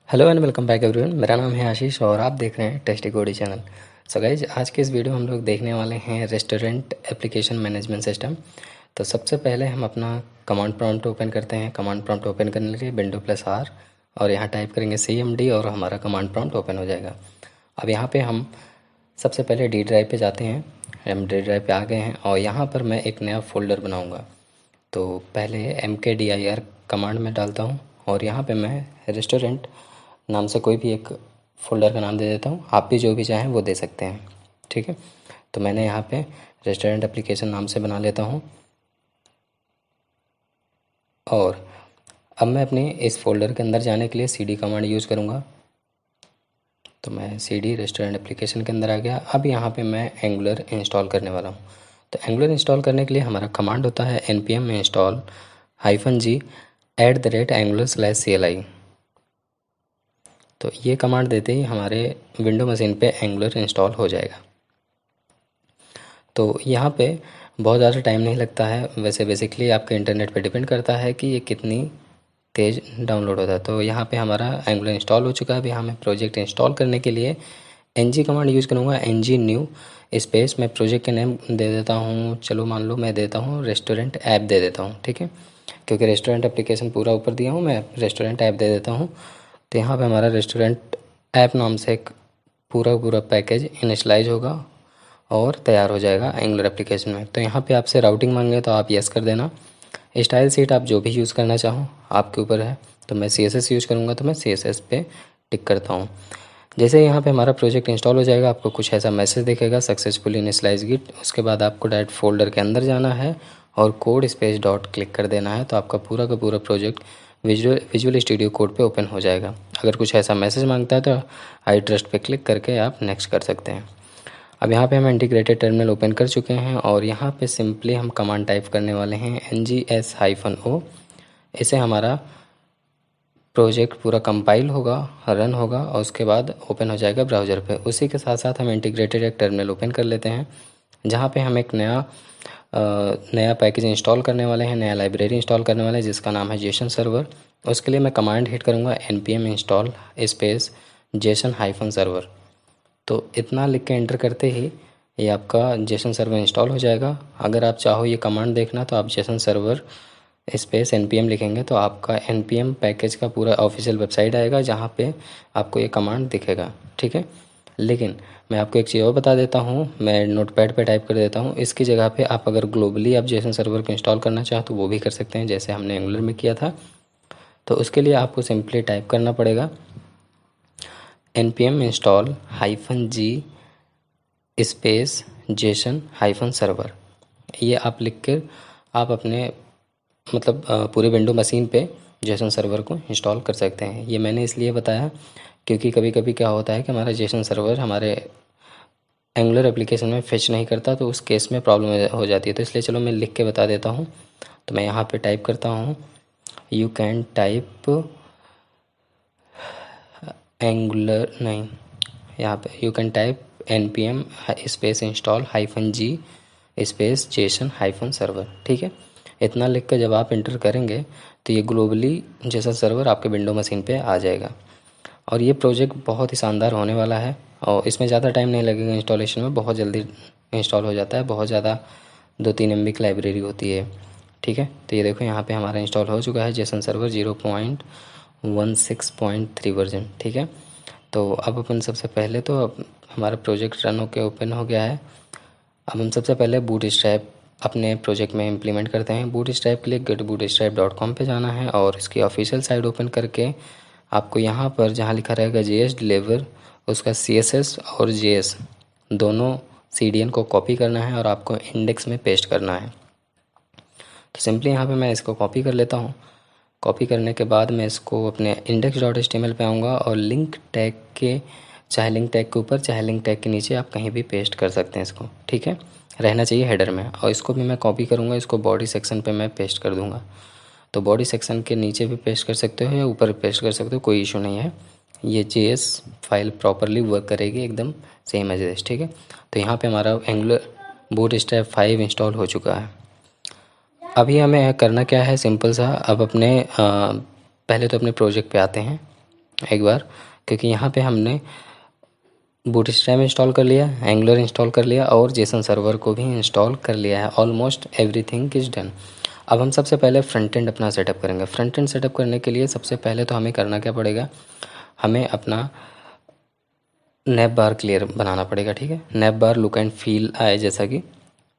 Hello and welcome back everyone. मेरा नाम है आशीष और आप देख रहे हैं टेस्टी कोडी चैनल। सो गाइज, आज के इस वीडियो में हम लोग देखने वाले हैं रेस्टोरेंट एप्लीकेशन मैनेजमेंट सिस्टम। तो सबसे पहले हम अपना कमांड प्रॉम्प्ट ओपन करते हैं। कमांड प्रॉम्प्ट ओपन करने के लिए विंडो+R और यहाँ टाइप करेंगे CMD और हमारा कमांड प्रॉम्प्ट ओपन हो जाएगा। अब यहाँ पर हम सबसे पहले डी ड्राइव पर जाते हैं। हम डी ड्राइव पर आ गए हैं और यहाँ पर मैं एक नया फ़ोल्डर बनाऊँगा। तो पहले mkdir कमांड में डालता हूँ और यहाँ पे मैं रेस्टोरेंट नाम से कोई भी एक फ़ोल्डर का नाम दे देता हूँ। आप भी जो भी चाहें वो दे सकते हैं, ठीक है। तो मैंने यहाँ पे रेस्टोरेंट एप्लीकेशन नाम से बना लेता हूँ और अब मैं अपने इस फ़ोल्डर के अंदर जाने के लिए cd कमांड यूज़ करूँगा। तो मैं cd रेस्टोरेंट एप्लीकेशन के अंदर आ गया। अब यहाँ पे मैं एंगुलर इंस्टॉल करने वाला हूँ। तो एंगुलर इंस्टॉल करने के लिए हमारा कमांड होता है npm install -g @angular/cli। तो ये कमांड देते ही हमारे विंडो मशीन पे एंगुलर इंस्टॉल हो जाएगा। तो यहाँ पे बहुत ज़्यादा टाइम नहीं लगता है। वैसे बेसिकली आपके इंटरनेट पे डिपेंड करता है कि ये कितनी तेज़ डाउनलोड होता है। तो यहाँ पे हमारा एंगुलर इंस्टॉल हो चुका है। अभी हमें प्रोजेक्ट इंस्टॉल करने के लिए ng कमांड यूज़ करूँगा। ng न्यू स्पेस मैं प्रोजेक्ट के नेम दे देता हूँ। चलो मान लो मैं देता हूँ रेस्टोरेंट ऐप दे देता हूँ, ठीक है। क्योंकि रेस्टोरेंट एप्लीकेशन पूरा ऊपर दिया हूँ, मैं रेस्टोरेंट ऐप दे देता हूँ। तो यहाँ पे हमारा रेस्टोरेंट ऐप नाम से एक पूरा पैकेज इनिशलाइज होगा और तैयार हो जाएगा एंगुलर एप्लीकेशन में। तो यहाँ पे आपसे राउटिंग मांगे तो आप यस कर देना। स्टाइल सीट आप जो भी यूज़ करना चाहो आपके ऊपर है। तो मैं CSS यूज़ करूँगा तो मैं CSS पे टिक करता हूँ। जैसे यहाँ पे हमारा प्रोजेक्ट इंस्टॉल हो जाएगा आपको कुछ ऐसा मैसेज दिखेगा, सक्सेसफुली इनिशलाइज गिट। उसके बाद आपको डायरेक्ट फोल्डर के अंदर जाना है और कोड स्पेस डॉट क्लिक कर देना है। तो आपका पूरा का पूरा प्रोजेक्ट विजुअल स्टूडियो कोड पे ओपन हो जाएगा। अगर कुछ ऐसा मैसेज मांगता है तो आई ट्रस्ट पे क्लिक करके आप नेक्स्ट कर सकते हैं। अब यहाँ पे हम इंटीग्रेटेड टर्मिनल ओपन कर चुके हैं और यहाँ पे सिंपली हम कमांड टाइप करने वाले हैं ngs-o। इसे हमारा प्रोजेक्ट पूरा कंपाइल होगा, रन होगा और उसके बाद ओपन हो जाएगा ब्राउज़र पे। उसी के साथ साथ हम इंटीग्रेटेड एक टर्मिनल ओपन कर लेते हैं जहाँ पे हम एक नया पैकेज इंस्टॉल करने वाले हैं, नया लाइब्रेरी इंस्टॉल करने वाले हैं जिसका नाम है जेसन सर्वर। उसके लिए मैं कमांड हिट करूँगा npm install स्पेस जेसन-सर्वर। तो इतना लिख के एंटर करते ही ये आपका जेसन सर्वर इंस्टॉल हो जाएगा। अगर आप चाहो ये कमांड देखना तो आप जेसन सर्वर स्पेस npm लिखेंगे तो आपका npm पैकेज का पूरा ऑफिशियल वेबसाइट आएगा जहाँ पे आपको ये कमांड दिखेगा, ठीक है। लेकिन मैं आपको एक चीज़ और बता देता हूँ, मैं नोटपैड पे टाइप कर देता हूँ। इसकी जगह पे आप अगर ग्लोबली आप जेसन सर्वर को इंस्टॉल करना चाहो तो वो भी कर सकते हैं जैसे हमने एंगुलर में किया था। तो उसके लिए आपको सिंपली टाइप करना पड़ेगा npm install -g space Jason-server. ये आप लिख कर आप अपने पूरे विंडो मशीन पे जेसन सर्वर को इंस्टॉल कर सकते हैं। ये मैंने इसलिए बताया क्योंकि कभी कभी क्या होता है कि हमारा जेसन सर्वर हमारे एंगुलर एप्लीकेशन में फेच नहीं करता, तो उस केस में प्रॉब्लम हो जाती है। तो इसलिए चलो मैं लिख के बता देता हूँ। तो मैं यहाँ पे टाइप करता हूँ यू कैन टाइप एंगुलर नहीं, यहाँ पे you can type npm space install -g space Jason-server, ठीक है। इतना लिख कर जब आप इंटर करेंगे तो ये ग्लोबली जेसन सर्वर आपके विंडो मशीन पे आ जाएगा। और ये प्रोजेक्ट बहुत ही शानदार होने वाला है और इसमें ज़्यादा टाइम नहीं लगेगा इंस्टॉलेशन में, बहुत जल्दी इंस्टॉल हो जाता है। बहुत ज़्यादा 2-3 MB की लाइब्रेरी होती है, ठीक है। तो ये देखो यहाँ पे हमारा इंस्टॉल हो चुका है जेसन सर्वर 0.16.3 वर्जन, ठीक है। तो अब अपन सबसे पहले तो अब हमारा प्रोजेक्ट रन होकर ओपन हो गया है। अब हम सबसे पहले बूटस्ट्रैप अपने प्रोजेक्ट में इम्प्लीमेंट करते हैं। बूटस्ट्रैप के लिए getbootstrap.com पे जाना है और इसकी ऑफिशियल साइट ओपन करके आपको यहाँ पर जहाँ लिखा रहेगा JS डिलीवर, उसका CSS और JS दोनों CDN को कॉपी करना है और आपको इंडेक्स में पेस्ट करना है। तो सिंपली यहाँ पे मैं इसको कॉपी कर लेता हूँ। कॉपी करने के बाद मैं इसको अपने index.html पे आऊँगा और लिंक टैग के, चाहे लिंक टैग के ऊपर चाहे लिंक टैग के नीचे आप कहीं भी पेस्ट कर सकते हैं इसको, ठीक है। रहना चाहिए हेडर में। और इसको भी मैं कॉपी करूँगा, इसको बॉडी सेक्शन पे मैं पेस्ट कर दूँगा। तो बॉडी सेक्शन के नीचे भी पेस्ट कर सकते हो या ऊपर पेस्ट कर सकते हो, कोई इशू नहीं है। ये JS फाइल प्रॉपरली वर्क करेगी एकदम सेम एज इट, ठीक है। तो यहाँ पे हमारा एंगुलर बूटस्ट्रैप 5 इंस्टॉल हो चुका है। अभी हमें करना क्या है, सिंपल सा। अब अपने पहले तो अपने प्रोजेक्ट पे आते हैं। एक बार, क्योंकि यहाँ पे हमने बूटस्ट्रैप इंस्टॉल कर लिया, एंगुलर इंस्टॉल कर लिया और जेसन सर्वर को भी इंस्टॉल कर लिया है। Almost everything is done. अब हम सबसे पहले फ्रंट एंड अपना सेटअप करेंगे। फ्रंट एंड सेटअप करने के लिए सबसे पहले तो हमें करना क्या पड़ेगा, हमें अपना नैप बार क्लियर बनाना पड़ेगा। ठीक है, nap bar look and feel आए जैसा कि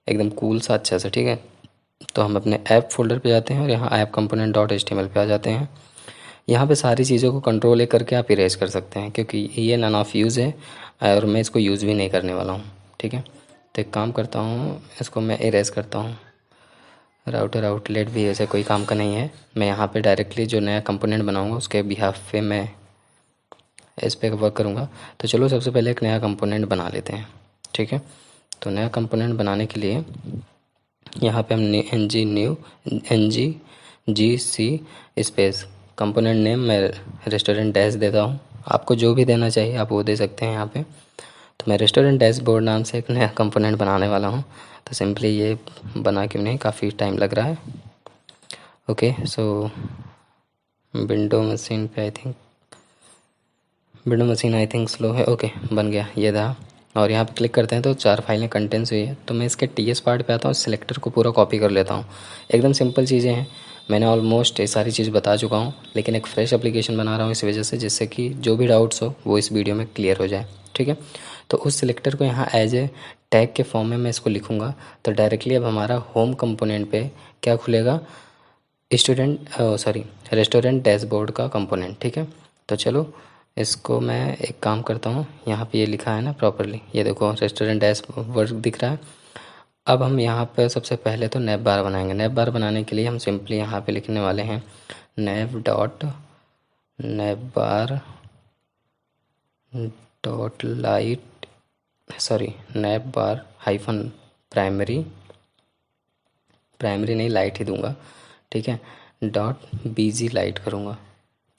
एकदम कूल सा अच्छा सा। ठीक है, तो हम अपने ऐप फोल्डर पे जाते हैं और यहाँ ऐप कंपोनेंट डॉट HTML पे आ जाते हैं। यहाँ पे सारी चीज़ों को कंट्रोल ए करके आप इरेज कर सकते हैं, क्योंकि ये नन ऑफ यूज़ है और मैं इसको यूज़ भी नहीं करने वाला हूँ। ठीक है, तो एक काम करता हूँ, इसको मैं इरेज करता हूँ। राउटर आउटलेट भी ऐसे कोई काम का नहीं है। मैं यहाँ पे डायरेक्टली जो नया कंपोनेंट बनाऊँगा उसके बिहाफ पे मैं इस पर वर्क करूँगा। तो चलो सबसे पहले एक नया कंपोनेंट बना लेते हैं। ठीक है, तो नया कंपोनेंट बनाने के लिए यहाँ पे हम NG स्पेस कंपोनेंट नेम मैं रेस्टोरेंट डैश देता हूँ। आपको जो भी देना चाहिए आप वो दे सकते हैं यहाँ पे। तो मैं रेस्टोरेंट डैशबोर्ड नाम से एक नया कंपोनेंट बनाने वाला हूँ। तो सिंपली ये बना क्यों नहीं, काफ़ी टाइम लग रहा है। Okay, so window machine I think slow है। ओके, बन गया, ये था। और यहाँ पे क्लिक करते हैं तो 4 फाइलें कंटेंट्स हुई है। तो मैं इसके TS पार्ट पे आता हूँ, सिलेक्टर को पूरा कॉपी कर लेता हूँ। एकदम सिंपल चीज़ें हैं, मैंने ऑलमोस्ट ये सारी चीज़ बता चुका हूँ, लेकिन एक फ्रेश एप्लीकेशन बना रहा हूँ इस वजह से, जिससे कि जो भी डाउट्स हो वो इस वीडियो में क्लियर हो जाए। ठीक है, तो उस सिलेक्टर को यहाँ एज ए टैग के फॉर्म में मैं इसको लिखूँगा। तो डायरेक्टली अब हमारा होम कंपोनेंट पे क्या खुलेगा, रेस्टोरेंट डैशबोर्ड का कंपोनेंट। ठीक है, तो चलो इसको मैं एक काम करता हूँ, यहाँ पे ये लिखा है ना प्रॉपरली, ये देखो रेस्टोरेंट डैशबोर्ड दिख रहा है। अब हम यहाँ पे सबसे पहले तो नैप बार बनाएंगे। नैप बार बनाने के लिए हम सिंपली यहाँ पे लिखने वाले हैं नैप बार हाइफन प्राइमरी नहीं, लाइट ही दूंगा। ठीक है, .bg लाइट करूँगा।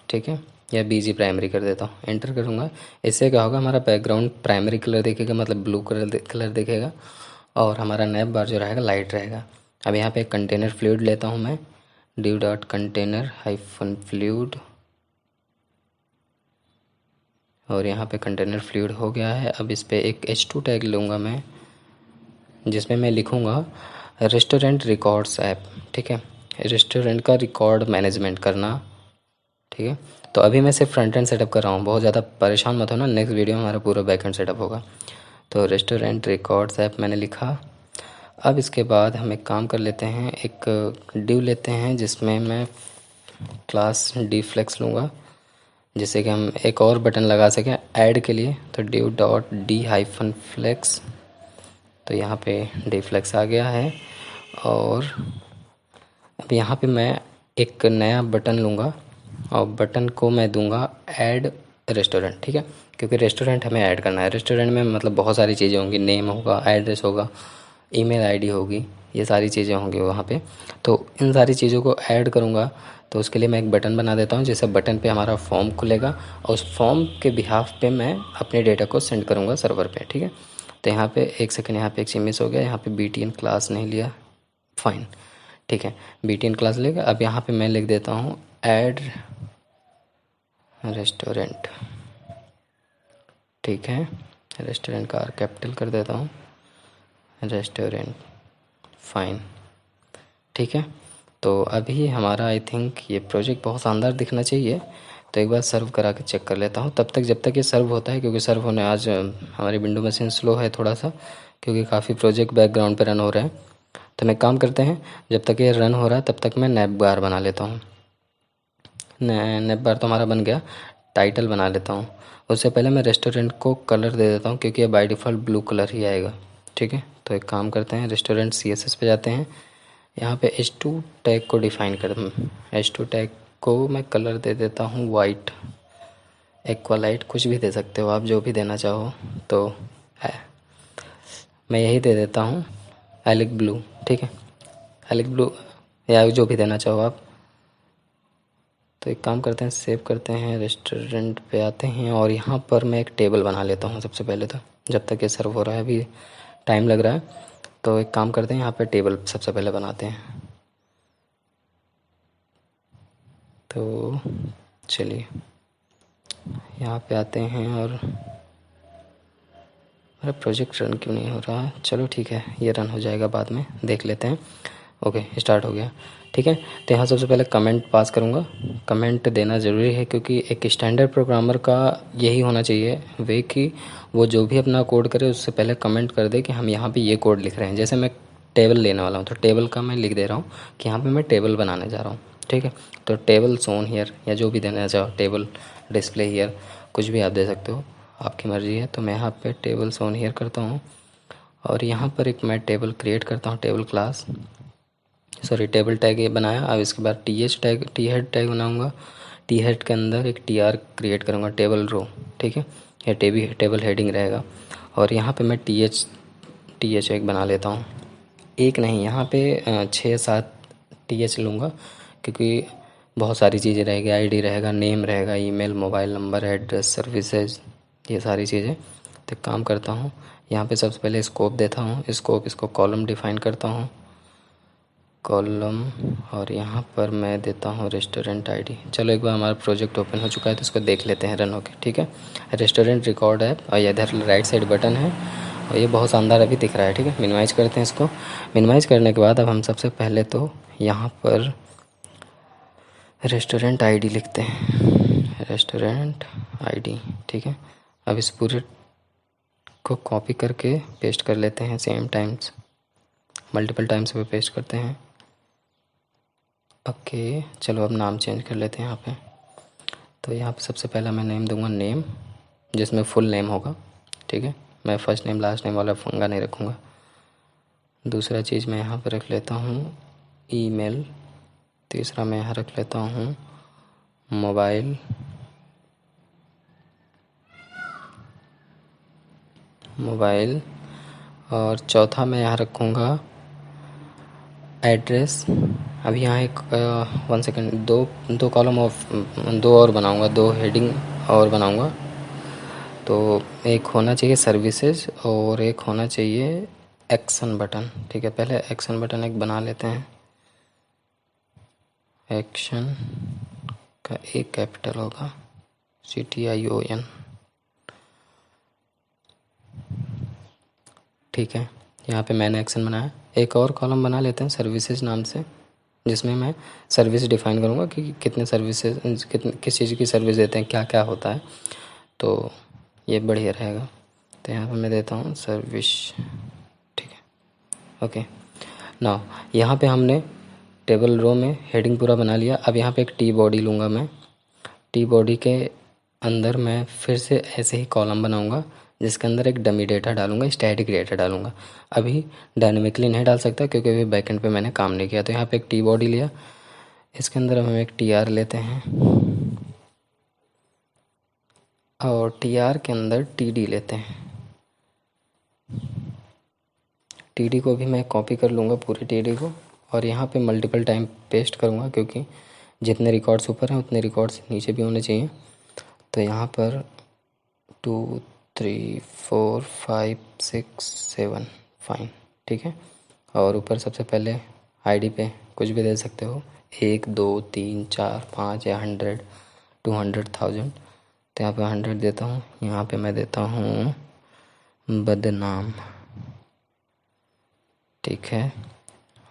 ठीक है, या BG प्राइमरी कर देता हूँ, एंटर करूँगा। इससे क्या होगा, हमारा बैकग्राउंड प्राइमरी कलर दिखेगा, मतलब ब्लू कलर दिखेगा, और हमारा नैप बार जो रहेगा लाइट रहेगा। अब यहाँ पे एक कंटेनर फ्लूइड लेता हूँ मैं, div.container हाइफन फ्लूइड, और यहाँ पे कंटेनर फ्लूइड हो गया है। अब इस पर एक H2 टैग लूँगा मैं, जिसमें मैं लिखूँगा रेस्टोरेंट रिकॉर्ड्स ऐप। ठीक है, रेस्टोरेंट का रिकॉर्ड मैनेजमेंट करना। ठीक है, तो अभी मैं सिर्फ फ्रंट एंड सेटअप कर रहा हूँ, बहुत ज़्यादा परेशान मत होना, नेक्स्ट वीडियो में हमारा पूरा बैक एंड सेटअप होगा। तो रेस्टोरेंट रिकॉर्ड्स ऐप मैंने लिखा। अब इसके बाद हम एक काम कर लेते हैं, एक डिव लेते हैं जिसमें मैं क्लास dflex लूँगा, जिससे कि हम एक और बटन लगा सकें ऐड के लिए। तो div.d-flex, तो यहाँ पे dflex आ गया है। और अब यहाँ पे मैं एक नया बटन लूँगा और बटन को मैं दूंगा ऐड रेस्टोरेंट। ठीक है, क्योंकि रेस्टोरेंट हमें ऐड करना है। रेस्टोरेंट में मतलब बहुत सारी चीज़ें होंगी, नेम होगा, एड्रेस होगा, ईमेल आईडी होगी, ये सारी चीज़ें होंगी वहाँ पे। तो इन सारी चीज़ों को ऐड करूँगा, तो उसके लिए मैं एक बटन बना देता हूँ, जैसे बटन पे हमारा फॉर्म खुलेगा और उस फॉर्म के बिहाफ पे मैं अपने डेटा को सेंड करूँगा सर्वर पे। ठीक है, तो यहाँ पे एक सेकंड, यहाँ पे एक चीज़ मिस हो गया, यहाँ पे BTN क्लास नहीं लिया, फाइन। ठीक है, BTN क्लास लेगा। अब यहाँ पे मैं लिख देता हूँ ऐड रेस्टोरेंट। ठीक है, रेस्टोरेंट का कैपिटल कर देता हूँ, रेस्टोरेंट, फाइन। ठीक है, तो अभी हमारा आई थिंक ये प्रोजेक्ट बहुत शानदार दिखना चाहिए। तो एक बार सर्व करा के चेक कर लेता हूँ तब तक, जब तक ये सर्व होता है, क्योंकि सर्व होने आज हमारी विंडो मशीन स्लो है थोड़ा सा, क्योंकि काफ़ी प्रोजेक्ट बैकग्राउंड पे रन हो रहे हैं। तो मैं काम करते हैं, जब तक ये रन हो रहा है तब तक मैं नैप बार बना लेता हूँ। नैप बार तो हमारा बन गया, टाइटल बना लेता हूँ। उससे पहले मैं रेस्टोरेंट को कलर दे देता हूँ, क्योंकि ये बाय डिफ़ॉल्ट ब्लू कलर ही आएगा। ठीक है, तो एक काम करते हैं, रेस्टोरेंट CSS पे जाते हैं, यहाँ पे H2 टैग को डिफ़ाइन कर दूँ। H2 टैग को मैं कलर दे देता हूँ वाइट, एक्वालाइट, कुछ भी दे सकते हो आप, जो भी देना चाहो। तो मैं यही दे देता हूँ, एलिक ब्लू। ठीक है, एलिक ब्लू या जो भी देना चाहो आप। तो एक काम करते हैं, सेव करते हैं, रेस्टोरेंट पे आते हैं और यहाँ पर मैं एक टेबल बना लेता हूँ सबसे पहले तो, जब तक ये सर्व हो रहा है, अभी टाइम लग रहा है। तो एक काम करते हैं, यहाँ पे टेबल सबसे पहले बनाते हैं। तो चलिए यहाँ पे आते हैं और अरे प्रोजेक्ट रन क्यों नहीं हो रहा? चलो ठीक है, ये रन हो जाएगा बाद में, देख लेते हैं। ओके, स्टार्ट हो गया। ठीक है, तो यहाँ सबसे पहले कमेंट पास करूँगा। कमेंट देना ज़रूरी है क्योंकि एक स्टैंडर्ड प्रोग्रामर का यही होना चाहिए वे कि वो जो भी अपना कोड करे उससे पहले कमेंट कर दे कि हम यहाँ पे ये कोड लिख रहे हैं। जैसे मैं टेबल लेने वाला हूँ तो टेबल का मैं लिख दे रहा हूँ कि यहाँ पे मैं टेबल बनाने जा रहा हूँ। ठीक है, तो टेबल सोन हियर या जो भी देना चाहो, टेबल डिस्प्ले हियर, कुछ भी आप दे सकते हो, आपकी मर्ज़ी है। तो मैं यहाँ पे टेबल सोन हियर करता हूँ और यहाँ पर एक मैं टेबल क्रिएट करता हूँ, table class, sorry table tag ये बनाया। अब इसके बाद T H tag, T head tag बनाऊँगा। टी हेड के अंदर एक टी आर क्रिएट करूँगा, टेबल रो। ठीक है, या टेबल हेडिंग रहेगा। और यहाँ पे मैं टी एच एक बना लेता हूँ, एक नहीं, यहाँ पे 6-7 टी एच लूँगा क्योंकि बहुत सारी चीज़ें रहेगी, आईडी रहेगा, नेम रहेगा, email, mobile number, address, services, ये सारी चीज़ें। तो काम करता हूँ, यहाँ पे सबसे पहले स्कोप देता हूँ, स्कोप इसको कॉलम डिफाइन करता हूँ, कॉलम, और यहाँ पर मैं देता हूँ रेस्टोरेंट आईडी। चलो एक बार हमारा प्रोजेक्ट ओपन हो चुका है तो इसको देख लेते हैं रन होके। ठीक है, रेस्टोरेंट रिकॉर्ड है और इधर राइट साइड बटन है और ये बहुत शानदार अभी दिख रहा है। ठीक है, मिनिमाइज़ करते हैं इसको। मिनिमाइज़ करने के बाद अब हम सबसे पहले तो यहाँ पर रेस्टोरेंट आईडी लिखते हैं, रेस्टोरेंट आईडी। ठीक है, अब इस पूरे को कॉपी करके पेस्ट कर लेते हैं, सेम टाइम्स, मल्टीपल टाइम्स पे पेस्ट करते हैं। ओके, चलो अब नाम चेंज कर लेते हैं यहाँ पे। तो यहाँ पे सबसे पहला मैं नेम दूंगा, नेम, जिसमें फुल नेम होगा। ठीक है, मैं फर्स्ट नेम लास्ट नेम वाला फंगा नहीं रखूँगा। दूसरा चीज़ मैं यहाँ पे रख लेता हूँ ईमेल। तीसरा मैं यहाँ रख लेता हूँ मोबाइल, और चौथा मैं यहाँ रखूँगा एड्रेस। अभी यहाँ एक 1 सेकेंड, दो कॉलम ऑफ, दो और बनाऊँगा, दो हेडिंग और बनाऊँगा। तो एक होना चाहिए सर्विसेज और एक होना चाहिए एक्शन बटन। ठीक है, पहले एक्शन बटन एक बना लेते हैं। एक्शन का एक कैपिटल होगा, CTION। ठीक है, यहाँ पे मैंने एक्शन बनाया। एक और कॉलम बना लेते हैं सर्विसेज नाम से, जिसमें मैं सर्विस डिफ़ाइन करूँगा कि कितने सर्विसेज, किस चीज़ की सर्विस देते हैं, क्या क्या होता है, तो ये बढ़िया रहेगा। तो यहाँ पे मैं देता हूँ सर्विस। ठीक है, ओके। नाउ यहाँ पे हमने टेबल रो में हेडिंग पूरा बना लिया। अब यहाँ पे एक टी बॉडी लूँगा मैं। टी बॉडी के अंदर मैं फिर से ऐसे ही कॉलम बनाऊँगा जिसके अंदर एक डमी डेटा डालूँगा, स्टैटिक डेटा डालूँगा। अभी डायनेमिकली नहीं डाल सकता क्योंकि अभी बैकएंड पे मैंने काम नहीं किया। तो यहाँ पे एक टी बॉडी लिया, इसके अंदर हम एक टी आर लेते हैं और टी आर के अंदर टी डी लेते हैं। टी डी को भी मैं कॉपी कर लूँगा, पूरी टी डी को, और यहाँ पे मल्टीपल टाइम पेस्ट करूँगा क्योंकि जितने रिकॉर्ड्स ऊपर हैं उतने रिकॉर्ड्स नीचे भी होने चाहिए। तो यहाँ पर 2 3 4 5 6 7, फाइन। ठीक है, और ऊपर सबसे पहले आईडी पे कुछ भी दे सकते हो, 1 2 3 4 5 या 100 200 1000। तो यहाँ पे 100 देता हूँ। यहाँ पे मैं देता हूँ बदनाम। ठीक है,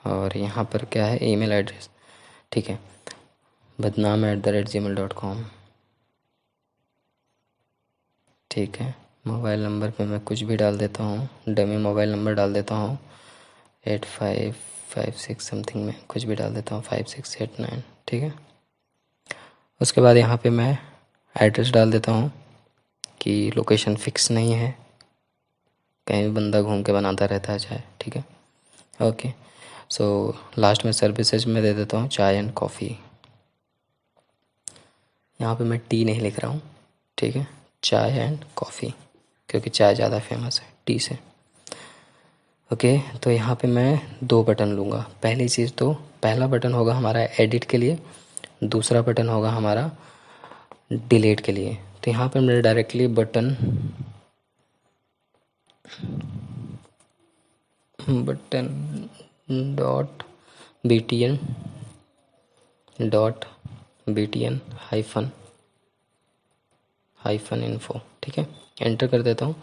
और यहाँ पर क्या है, ईमेल एड्रेस। ठीक है, badnaam@gmail.com। ठीक है, मोबाइल नंबर पे मैं कुछ भी डाल देता हूँ, डमी मोबाइल नंबर डाल देता हूँ, 8556 समथिंग में कुछ भी डाल देता हूँ, 5689। ठीक है, उसके बाद यहाँ पे मैं एड्रेस डाल देता हूँ कि लोकेशन फिक्स नहीं है, कहीं भी बंदा घूम के बनाता रहता है चाय। ठीक है, ओके। सो लास्ट में सर्विसेज में दे देता हूँ चाय एंड कॉफ़ी। यहाँ पे मैं टी नहीं लिख रहा हूँ। ठीक है, चाय एंड कॉफ़ी, क्योंकि चाय ज़्यादा फेमस है टी से। ओके, तो यहाँ पे मैं 2 बटन लूँगा। पहली चीज़ तो पहला बटन होगा हमारा एडिट के लिए, दूसरा बटन होगा हमारा डिलीट के लिए। तो यहाँ पे मैं directly button .btn hyphen -info, ठीक है, एंटर कर देता हूँ।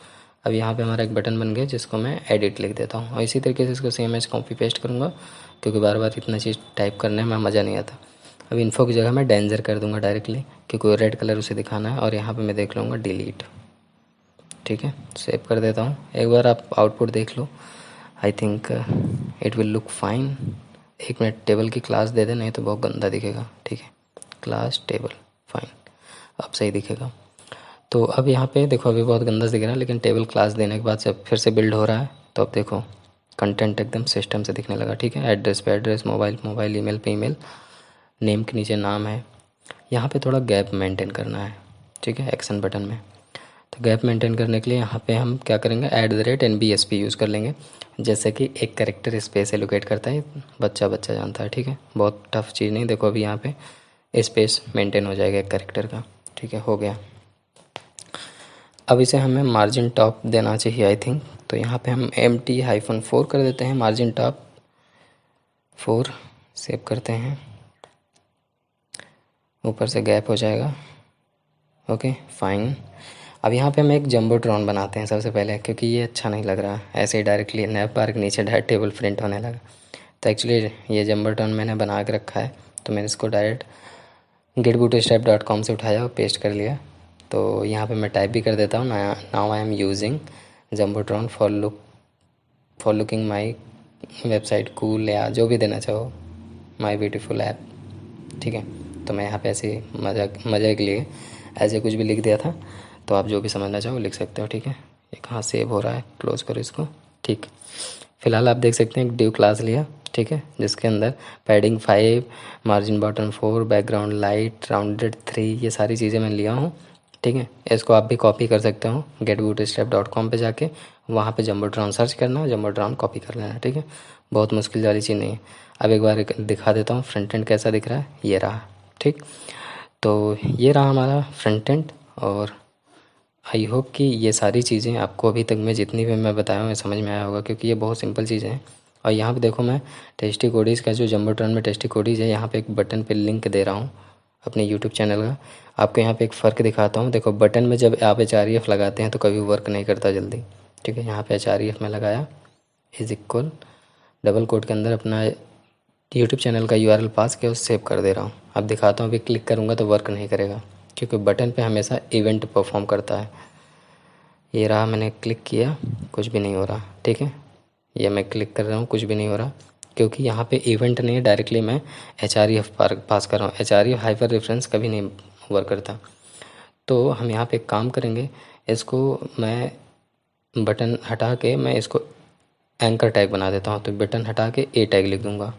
अब यहाँ पे हमारा एक बटन बन गया जिसको मैं एडिट लिख देता हूँ और इसी तरीके से इसको सेम एज कॉपी पेस्ट करूँगा, क्योंकि बार बार इतना चीज़ टाइप करने में मज़ा नहीं आता। अब इन्फो की जगह मैं डेंजर कर दूँगा डायरेक्टली, क्योंकि रेड कलर उसे दिखाना है, और यहाँ पे मैं देख लूँगा डिलीट, ठीक है, सेव कर देता हूँ। एक बार आप आउटपुट देख लो, I think it will look fine. एक मिनट, टेबल की क्लास दे दे, नहीं तो बहुत गंदा दिखेगा, ठीक है, क्लास टेबल, फाइन, अब सही दिखेगा। तो अब यहाँ पे देखो अभी बहुत गंदा दिख रहा है, लेकिन टेबल क्लास देने के बाद जब फिर से बिल्ड हो रहा है तो अब देखो कंटेंट एकदम सिस्टम से दिखने लगा, ठीक है। एड्रेस पे एड्रेस, मोबाइल मोबाइल, ईमेल पे ईमेल, नेम के नीचे नाम है। यहाँ पे थोड़ा गैप मेंटेन करना है, ठीक है, एक्शन बटन में। तो गैप मेंटेन करने के लिए यहाँ पे हम क्या करेंगे, @NBSP यूज़ कर लेंगे, जैसे कि एक कैरेक्टर स्पेस एलोकेट करता है, बच्चा बच्चा जानता है, ठीक है, बहुत टफ चीज़ नहीं। देखो अभी यहाँ पे स्पेस मेंटेन हो जाएगा एक कैरेक्टर का, ठीक है, हो गया। अब इसे हमें मार्जिन टॉप देना चाहिए आई थिंक, तो यहाँ पे हम MT-4 कर देते हैं, मार्जिन टॉप 4, सेव करते हैं, ऊपर से गैप हो जाएगा, ओके फाइन। अब यहाँ पे हम एक जंबोट्रॉन बनाते हैं सबसे पहले, क्योंकि ये अच्छा नहीं लग रहा ऐसे ही डायरेक्टली नैप बार के नीचे डायरेक्ट टेबल प्रिंट होने लगा। तो एक्चुअली ये जंबोट्रॉन मैंने बना के रखा है, तो मैंने इसको डायरेक्ट getbootstrap.com से उठाया और पेस्ट कर लिया। तो यहाँ पे मैं टाइप भी कर देता हूँ, now I am using Jumbotron for looking my website cool, या जो भी देना चाहो, माई ब्यूटीफुल ऐप, ठीक है। तो मैं यहाँ पे ऐसे मज़े के लिए ऐसे कुछ भी लिख दिया था, तो आप जो भी समझना चाहो लिख सकते हो, ठीक है। ये कहाँ सेव हो रहा है, क्लोज करो इसको, ठीक। फिलहाल आप देख सकते हैं एक डिव क्लास लिया, ठीक है, जिसके अंदर padding 5, margin bottom 4, background light, rounded 3, ये सारी चीज़ें मैं लिया हूँ, ठीक है। इसको आप भी कॉपी कर सकते हो getbootstrap.com पे जाके, वहाँ पे जंबोट्रॉन सर्च करना, जंबोट्रॉन कॉपी कर लेना, ठीक है, बहुत मुश्किल वाली चीज़ नहीं है। अब एक बार दिखा देता हूँ फ्रंट एंड कैसा दिख रहा है, ये रहा, ठीक। तो ये रहा हमारा फ्रंट एंड, और आई होप कि ये सारी चीज़ें आपको अभी तक मैं जितनी भी मैं बताया हूँ समझ में आया होगा, क्योंकि ये बहुत सिंपल चीज़ें हैं। और यहाँ पे देखो मैं टेस्टी कोडीज़ का जो जंबोट्रॉन में टेस्टी कोडीज़ है, यहाँ पे एक बटन पे लिंक दे रहा हूँ अपने यूट्यूब चैनल का। आपको यहाँ पे एक फ़र्क दिखाता हूँ, देखो बटन में जब आप HREF लगाते हैं तो कभी वर्क नहीं करता जल्दी, ठीक है। यहाँ पे HREF में लगाया =, डबल कोट के अंदर अपना यूट्यूब चैनल का URL पास किया, उसे सेव कर दे रहा हूँ। अब दिखाता हूँ, अभी क्लिक करूँगा तो वर्क नहीं करेगा, क्योंकि बटन पे हमेशा इवेंट परफॉर्म करता है। ये रहा, मैंने क्लिक किया, कुछ भी नहीं हो रहा, ठीक है। ये मैं क्लिक कर रहा हूँ, कुछ भी नहीं हो रहा, क्योंकि यहाँ पे इवेंट नहीं है, डायरेक्टली मैं HREF पास कर रहा हूँ। HREF हाइपर रेफरेंस कभी नहीं वर्क करता। तो हम यहाँ पे एक काम करेंगे, इसको मैं बटन हटा के मैं इसको एंकर टैग बना देता हूँ। तो बटन हटा के A टैग लिख दूँगा,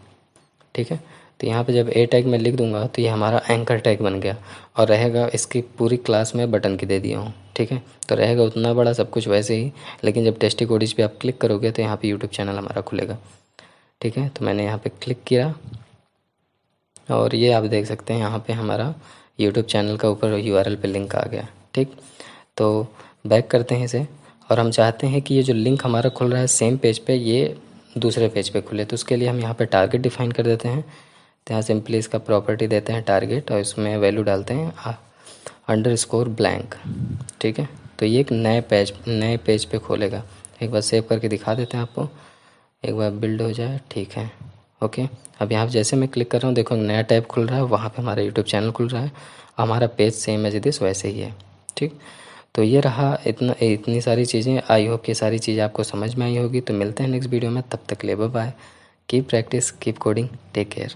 ठीक है। तो यहाँ पे जब A टैग मैं लिख दूँगा तो ये हमारा एंकर टैग बन गया, और रहेगा इसकी पूरी क्लास में बटन की दे दिया हूँ, ठीक है। तो रहेगा उतना बड़ा सब कुछ वैसे ही, लेकिन जब टेस्टी कोडीज पे आप क्लिक करोगे तो यहाँ पे यूट्यूब चैनल हमारा खुलेगा, ठीक है। तो मैंने यहाँ पे क्लिक किया, और ये आप देख सकते हैं यहाँ पे हमारा यूट्यूब चैनल का ऊपर URL पे लिंक आ गया, ठीक। तो बैक करते हैं इसे, और हम चाहते हैं कि ये जो लिंक हमारा खुल रहा है सेम पेज पे, ये दूसरे पेज पे खुले। तो उसके लिए हम यहाँ पे टारगेट डिफाइन कर देते हैं। तो यहाँ सिंपली इसका प्रॉपर्टी देते हैं टारगेट, और इसमें वैल्यू डालते हैं _blank, ठीक है। तो ये एक नए पेज पे खोलेगा। एक बार सेव करके दिखा देते हैं आपको, एक बार बिल्ड हो जाए, ठीक है, ओके। अब यहाँ जैसे मैं क्लिक कर रहा हूँ, देखो नया टैब खुल रहा है, वहाँ पे हमारा यूट्यूब चैनल खुल रहा है, हमारा पेज सेम एज दिस वैसे ही है, ठीक। तो ये रहा इतनी सारी चीज़ें। आई होप कि सारी चीज़ें आपको समझ में आई होगी। तो मिलते हैं नेक्स्ट वीडियो में, तब तक ले bye bye, keep practice, keep coding, take care.